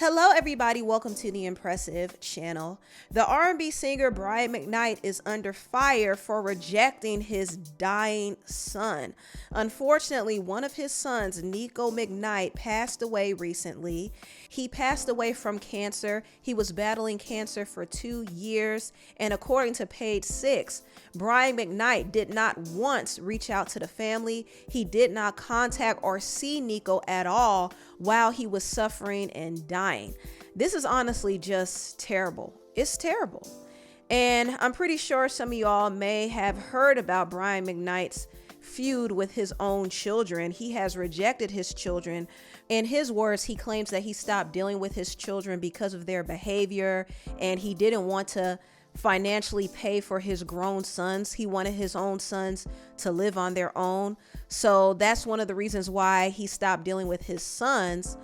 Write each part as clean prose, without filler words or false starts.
Hello everybody, welcome to the Empressive channel. The R&B singer Brian McKnight is under fire for rejecting his dying son. Unfortunately, one of his sons, Niko McKnight, passed away recently. He passed away from cancer. He was battling cancer for 2 years, and according to page 6, Brian McKnight did not once reach out to the family. He did not contact or see Niko at all while he was suffering and dying. This is honestly just terrible. It's terrible. And I'm pretty sure some of y'all may have heard about Brian McKnight's feud with his own children. He has rejected his children. In his words, he claims that he stopped dealing with his children because of their behavior, and he didn't want to financially pay for his grown sons. He wanted his own sons to live on their own. So that's one of the reasons why he stopped dealing with his sons.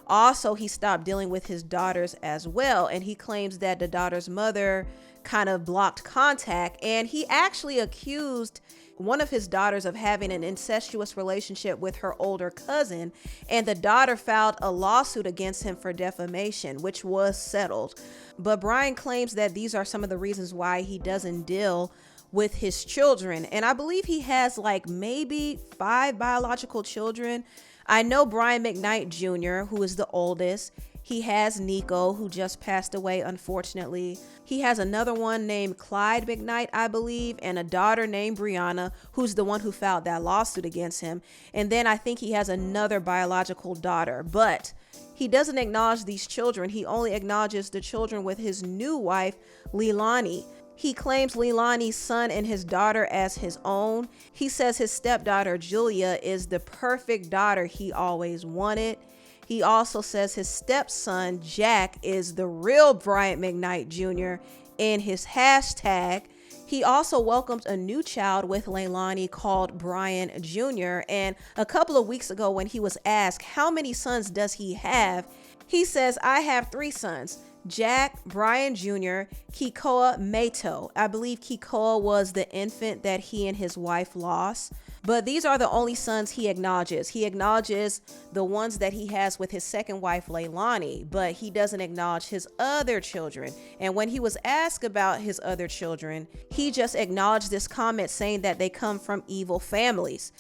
Also, he stopped dealing with his daughters as well. And he claims that the daughter's mother kind of blocked contact. And he actually accused one of his daughters of having an incestuous relationship with her older cousin. And the daughter filed a lawsuit against him for defamation, which was settled. But Brian claims that these are some of the reasons why he doesn't deal with his children. And I believe he has like maybe 5 biological children. I know Brian McKnight Jr., who is the oldest. He has Niko, who just passed away, unfortunately. He has another one named Claude McKnight, I believe, and a daughter named Brianna, who's the one who filed that lawsuit against him. And then I think he has another biological daughter, but he doesn't acknowledge these children. He only acknowledges the children with his new wife, Leilani. He claims Leilani's son and his daughter as his own. He says his stepdaughter, Julia, is the perfect daughter he always wanted. He also says his stepson, Jack, is the real Brian McKnight Jr. in his hashtag. He also welcomed a new child with Leilani called Brian Jr. And a couple of weeks ago when he was asked how many sons does he have, he says, I have 3 sons. Jack, Brian Jr., Kikoa Mato. I believe Kikoa was the infant that he and his wife lost. But these are the only sons he acknowledges. He acknowledges the ones that he has with his second wife, Leilani, but he doesn't acknowledge his other children. And when he was asked about his other children, he just acknowledged this comment saying that they come from evil families.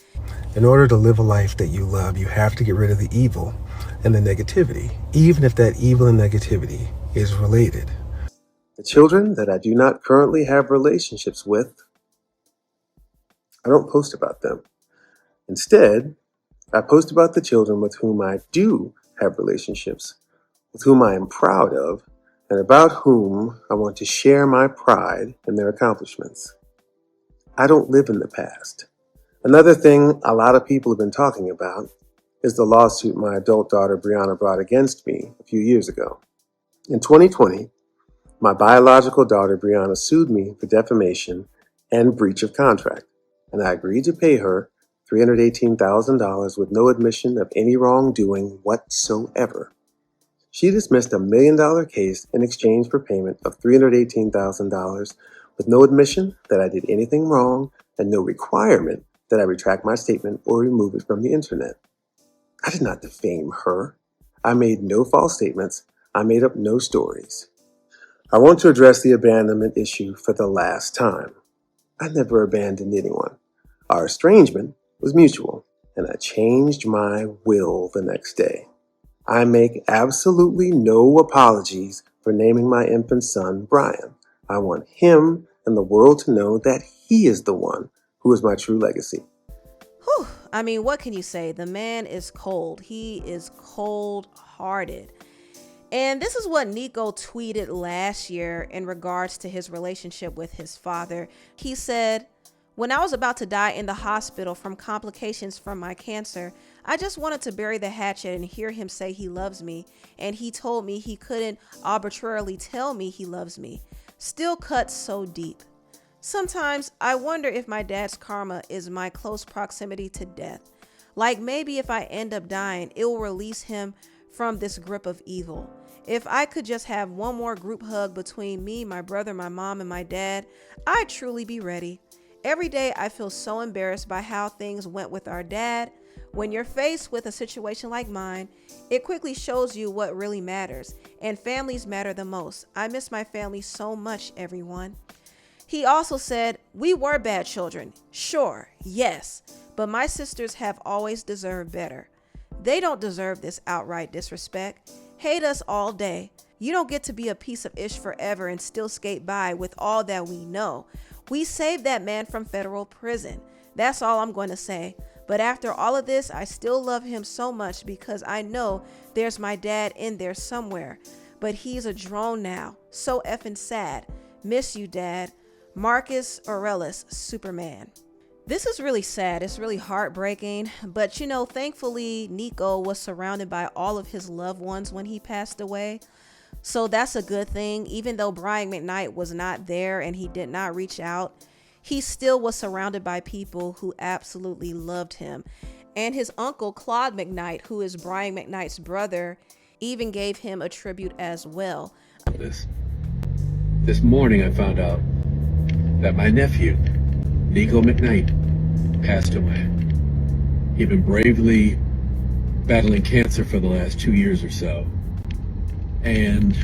In order to live a life that you love, you have to get rid of the evil and the negativity, even if that evil and negativity is related. The children that I do not currently have relationships with, I don't post about them. Instead, I post about the children with whom I do have relationships, with whom I am proud of, and about whom I want to share my pride in their accomplishments. I don't live in the past. Another thing a lot of people have been talking about is the lawsuit my adult daughter Brianna brought against me a few years ago. In 2020, my biological daughter Brianna sued me for defamation and breach of contract, and I agreed to pay her $318,000 with no admission of any wrongdoing whatsoever. She dismissed a $1 million case in exchange for payment of $318,000 with no admission that I did anything wrong and no requirement that I retract my statement or remove it from the internet. I did not defame her. I made no false statements. I made up no stories. I want to address the abandonment issue for the last time. I never abandoned anyone. Our estrangement was mutual, and I changed my will the next day. I make absolutely no apologies for naming my infant son Brian. I want him and the world to know that he is the one who is my true legacy. Whew. I mean, what can you say? The man is cold. He is cold-hearted. And this is what Niko tweeted last year in regards to his relationship with his father. He said, when I was about to die in the hospital from complications from my cancer, I just wanted to bury the hatchet and hear him say he loves me. And he told me he couldn't arbitrarily tell me he loves me. Still cuts so deep. Sometimes I wonder if my dad's karma is my close proximity to death. Like maybe if I end up dying, it will release him from this grip of evil. If I could just have one more group hug between me, my brother, my mom, and my dad, I'd truly be ready. Every day I feel so embarrassed by how things went with our dad. When you're faced with a situation like mine, it quickly shows you what really matters, and families matter the most. I miss my family so much, everyone. He also said, we were bad children. Sure, yes, but my sisters have always deserved better. They don't deserve this outright disrespect. Hate us all day. You don't get to be a piece of ish forever and still skate by with all that we know. We saved that man from federal prison. That's all I'm going to say. But after all of this, I still love him so much because I know there's my dad in there somewhere. But he's a drone now. So effing sad. Miss you, Dad. Marcus Aurelius, Superman. This is really sad. It's really heartbreaking. But you know, thankfully, Niko was surrounded by all of his loved ones when he passed away. So that's a good thing. Even though Brian McKnight was not there and he did not reach out, he still was surrounded by people who absolutely loved him. And his uncle, Claude McKnight, who is Brian McKnight's brother, even gave him a tribute as well. This morning I found out that my nephew, Niko McKnight, passed away. He'd been bravely battling cancer for the last 2 years or so. And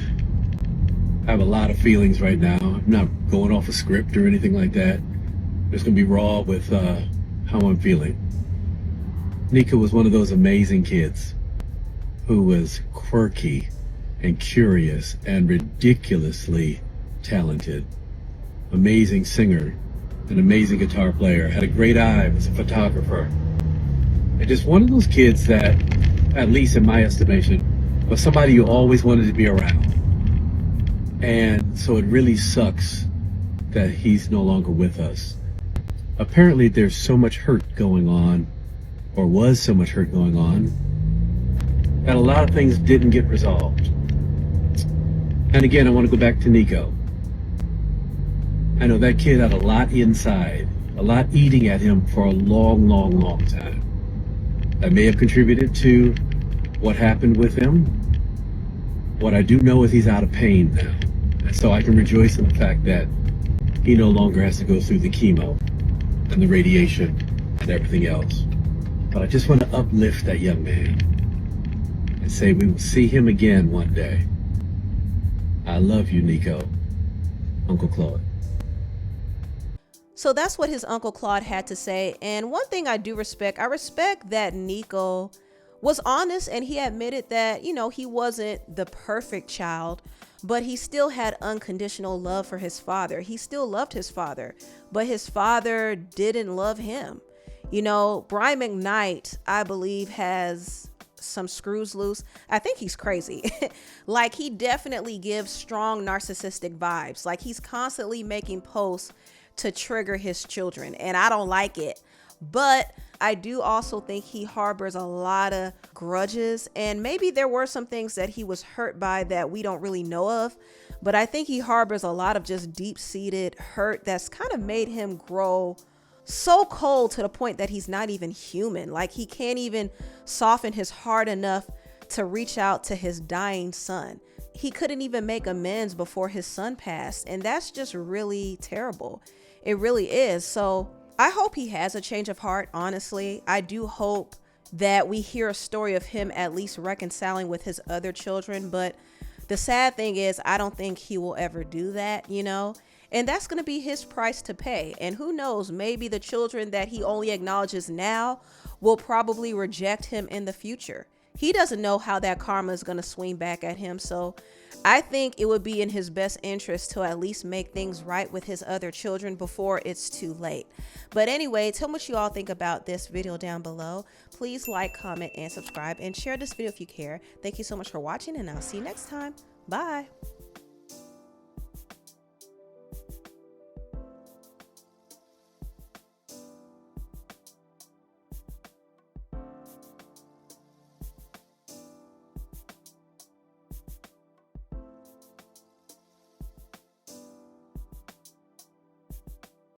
I have a lot of feelings right now. I'm not going off a script or anything like that. I'm just gonna be raw with how I'm feeling. Niko was one of those amazing kids who was quirky and curious and ridiculously talented. Amazing singer, an amazing guitar player, had a great eye, was a photographer. And just one of those kids that, at least in my estimation, was somebody you always wanted to be around. And so it really sucks that he's no longer with us. Apparently there's so much hurt going on, or was so much hurt going on, that a lot of things didn't get resolved. And again, I want to go back to Niko. I know that kid had a lot inside, a lot eating at him for a long, long, long time. That may have contributed to what happened with him. What I do know is he's out of pain now. And so I can rejoice in the fact that he no longer has to go through the chemo and the radiation and everything else. But I just want to uplift that young man and say we will see him again one day. I love you, Niko. Uncle Claude. So that's what his uncle Claude had to say. And one thing I do respect, I respect that Niko was honest and he admitted that, you know, he wasn't the perfect child, but he still had unconditional love for his father. He still loved his father, but his father didn't love him. You know, Brian McKnight, I believe, has some screws loose. I think he's crazy. Like, he definitely gives strong narcissistic vibes. Like, he's constantly making posts to trigger his children, and I don't like it. But I do also think he harbors a lot of grudges, and maybe there were some things that he was hurt by that we don't really know of, but I think he harbors a lot of just deep-seated hurt that's kind of made him grow so cold to the point that he's not even human. Like, he can't even soften his heart enough to reach out to his dying son. He couldn't even make amends before his son passed, and that's just really terrible. It really is. So I hope he has a change of heart, honestly. I do hope that we hear a story of him at least reconciling with his other children. But the sad thing is, I don't think he will ever do that, you know, and that's going to be his price to pay. And who knows, maybe the children that he only acknowledges now will probably reject him in the future. He doesn't know how that karma is going to swing back at him. So I think it would be in his best interest to at least make things right with his other children before it's too late. But anyway, tell me what you all think about this video down below. Please like, comment, and subscribe, and share this video if you care. Thank you so much for watching, and I'll see you next time. Bye.